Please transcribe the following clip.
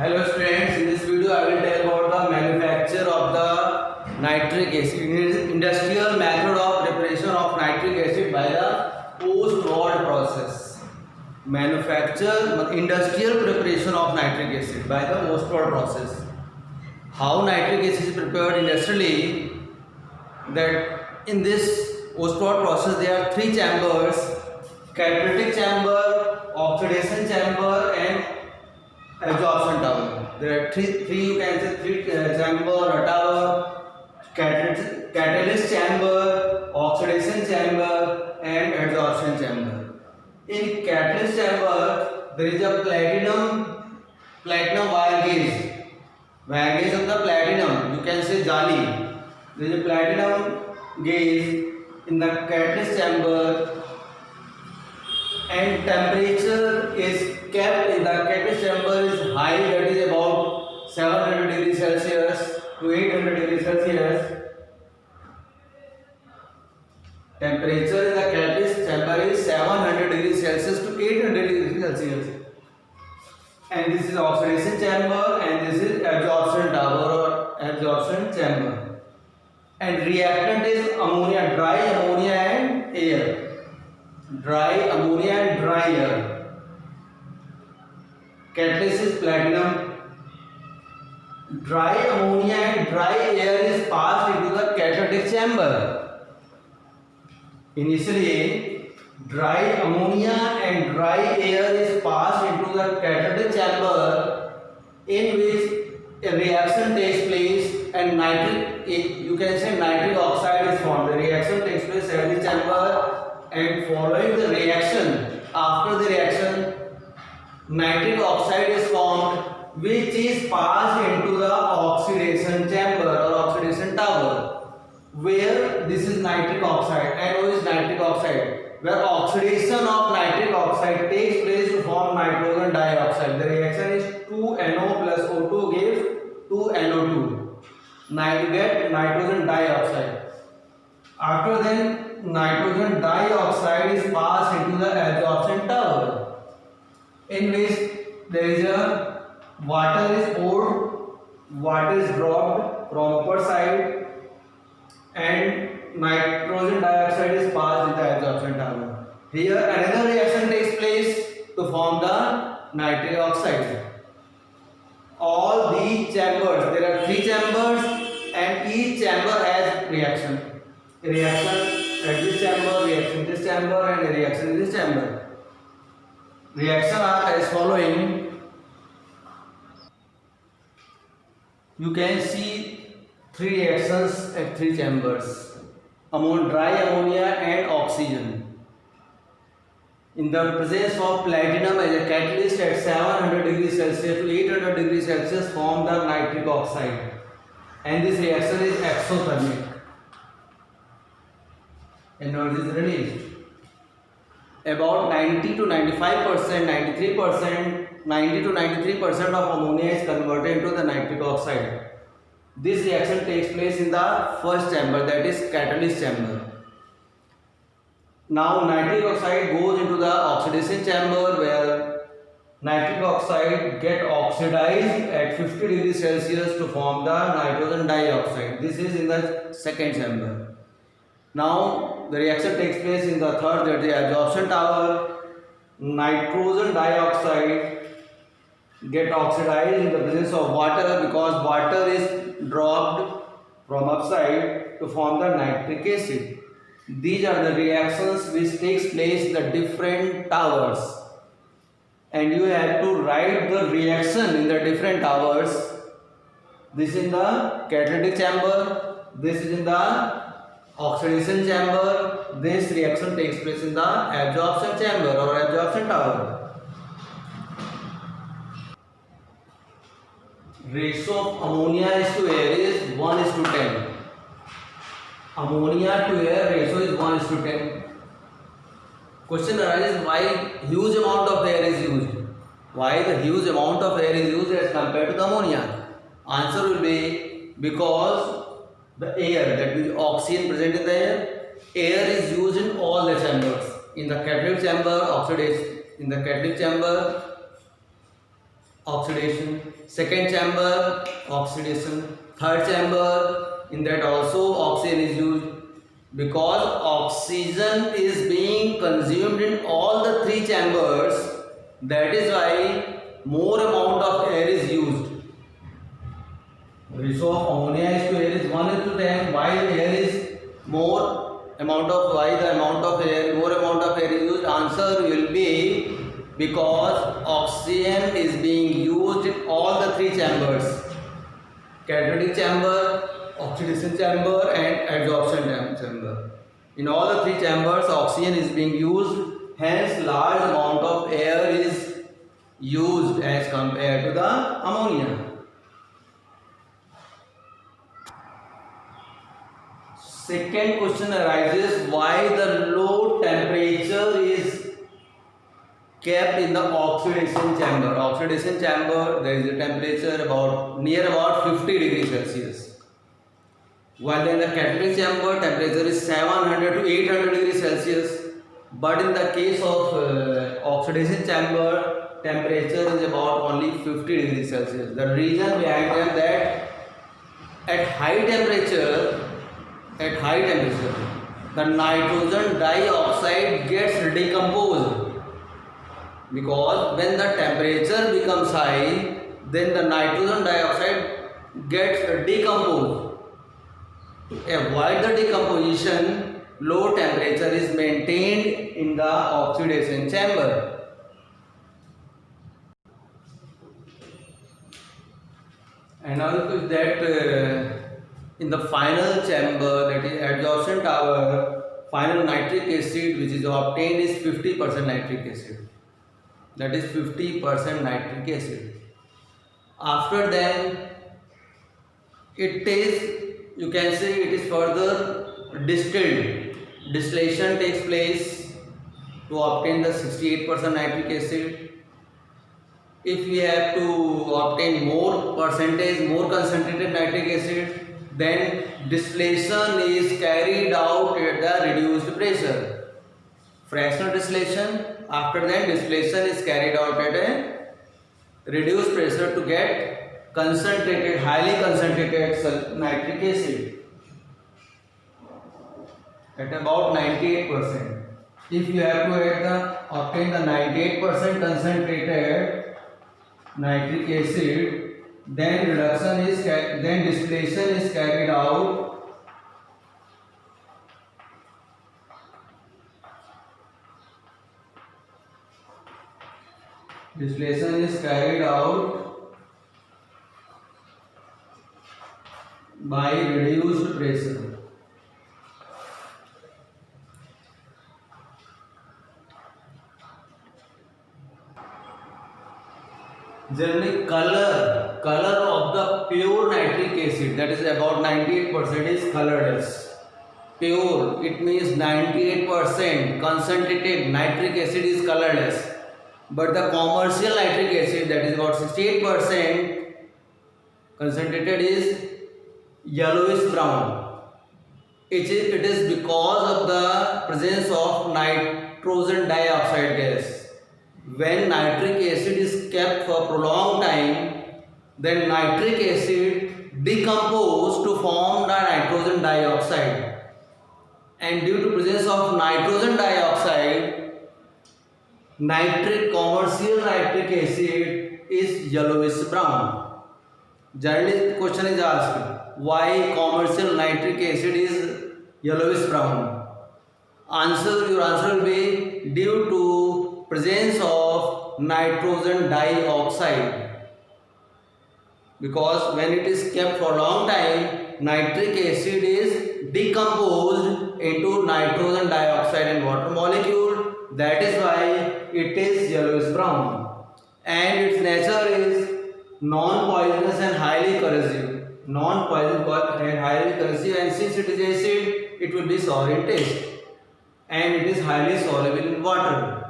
Hello students, in this video I will tell about the manufacture of the nitric acid. Industrial method of preparation of nitric acid by the post-prod process. Manufacture industrial preparation of nitric acid by the post-prod process. How nitric acid is prepared industrially? That in this post-prod process there are three chambers: catalytic chamber, oxidation chamber, and absorption tower. There are three you can say three chamber or tower: catalyst chamber, oxidation chamber, and absorption chamber. In catalyst chamber there is a platinum wire gauge. Wire gauge of the platinum, you can say jali. There is a platinum gauge in the catalyst chamber, and temperature is kept in the catalyst chamber is high, that is about 700 degrees Celsius to 800 degrees Celsius. Temperature in the catalyst chamber is 700 degrees Celsius to 800 degrees Celsius. And this is oxidation chamber, and this is absorption tower or absorption chamber. And reactant is ammonia, dry ammonia and air. Dry ammonia and dry air. Catalyst is platinum. Dry ammonia and dry air is passed into the catalytic chamber. Initially, dry ammonia and dry air is passed into the catalytic chamber, in which a reaction takes place and you can say nitric oxide is formed. The reaction takes place at the chamber, and following the reaction, after the reaction, nitric oxide is formed, which is passed into the oxidation chamber or oxidation tower, where this is nitric oxide, NO is nitric oxide, where oxidation of nitric oxide takes place to form nitrogen dioxide. The reaction is 2NO plus O2 gives 2NO2. Now you get nitrogen dioxide. After then, nitrogen dioxide is passed into the absorption tower, in which there is a water is poured, water is dropped from upper side, and nitrogen dioxide is passed in the absorption tower. Here another reaction takes place to form the nitric oxide. All these chambers, there are three chambers, and each chamber has reaction. A reaction at this chamber, reaction in this chamber, and a reaction in this chamber. Reaction are as following. You can see three reactions at three chambers: dry ammonia and oxygen. In the presence of platinum as a catalyst at 700 degrees Celsius to 800 degrees Celsius form the nitric oxide, and this reaction is exothermic. Energy is released. About 90 to 95%, 93%, 90 to 93% of ammonia is converted into the nitric oxide. This reaction takes place in the first chamber, that is catalyst chamber. Now nitric oxide goes into the oxidation chamber, where nitric oxide get oxidized at 50 degrees Celsius to form the nitrogen dioxide. This is in the second chamber. Now the reaction takes place in the third, that is the absorption tower. Nitrogen dioxide get oxidized in the presence of water, because water is dropped from upside to form the nitric acid. These are the reactions which takes place in the different towers, and you have to write the reaction in the different towers. This is in the catalytic chamber, this is in the oxidation chamber, this reaction takes place in the absorption chamber or absorption tower. Ratio of ammonia is to air is 1:10. Ammonia to air ratio is 1:10. Question arises, why huge amount of air is used? Why the huge amount of air is used as compared to the ammonia? Answer will be because the air, that is oxygen present in the air is used in all the chambers. In the catalytic chamber, oxidation. In the catalytic chamber, oxidation. Second chamber, oxidation. Third chamber, in that also oxygen is used, because oxygen is being consumed in all the three chambers. That is why more amount of air is used. Ratio of ammonia is to air is 1:10. Why air is more amount of, why the amount of air, more amount of air is used? Answer will be because oxygen is being used in all the three chambers: catalytic chamber, oxidation chamber and adsorption chamber. In all the three chambers oxygen is being used, hence large amount of air is used as compared to the ammonia. Second question arises, why the low temperature is kept in the oxidation chamber. Oxidation chamber, there is a temperature near about 50 degrees Celsius. While in the catalytic chamber, temperature is 700 to 800 degrees Celsius. But in the case of oxidation chamber, temperature is about only 50 degrees Celsius. The reason behind that at high temperature, the nitrogen dioxide gets decomposed, because when the temperature becomes high, then the nitrogen dioxide gets decomposed. To avoid the decomposition, low temperature is maintained in the oxidation chamber. And also that in the final chamber, that is adsorption tower, final nitric acid which is obtained is 50% nitric acid. That is 50% nitric acid. After then, it is, you can say, it is further distilled. Distillation takes place to obtain the 68% nitric acid. If we have to obtain more percentage, more concentrated nitric acid, then distillation is carried out at the reduced pressure. Fractional distillation, after that distillation is carried out at a reduced pressure to get concentrated, highly concentrated nitric acid at about 98%. If you have to obtain the 98% concentrated nitric acid, then distillation is carried out by reduced pressure. Generally, color of the pure nitric acid, that is about 98%, is colorless. Pure, it means 98% concentrated nitric acid is colorless. But the commercial nitric acid, that is about 68% concentrated, is yellowish brown. It is because of the presence of nitrogen dioxide gas. When nitric acid is kept for prolonged time, then nitric acid decomposes to form the nitrogen dioxide, and due to presence of nitrogen dioxide, commercial nitric acid is yellowish brown. Generally, the question is asked, why commercial nitric acid is yellowish brown? Your answer will be due to presence of nitrogen dioxide, because when it is kept for a long time, nitric acid is decomposed into nitrogen dioxide and water molecule. That is why it is yellowish brown, and its nature is non-poisonous and highly corrosive. And since it is acid, it will be sour in taste, and it is highly soluble in water.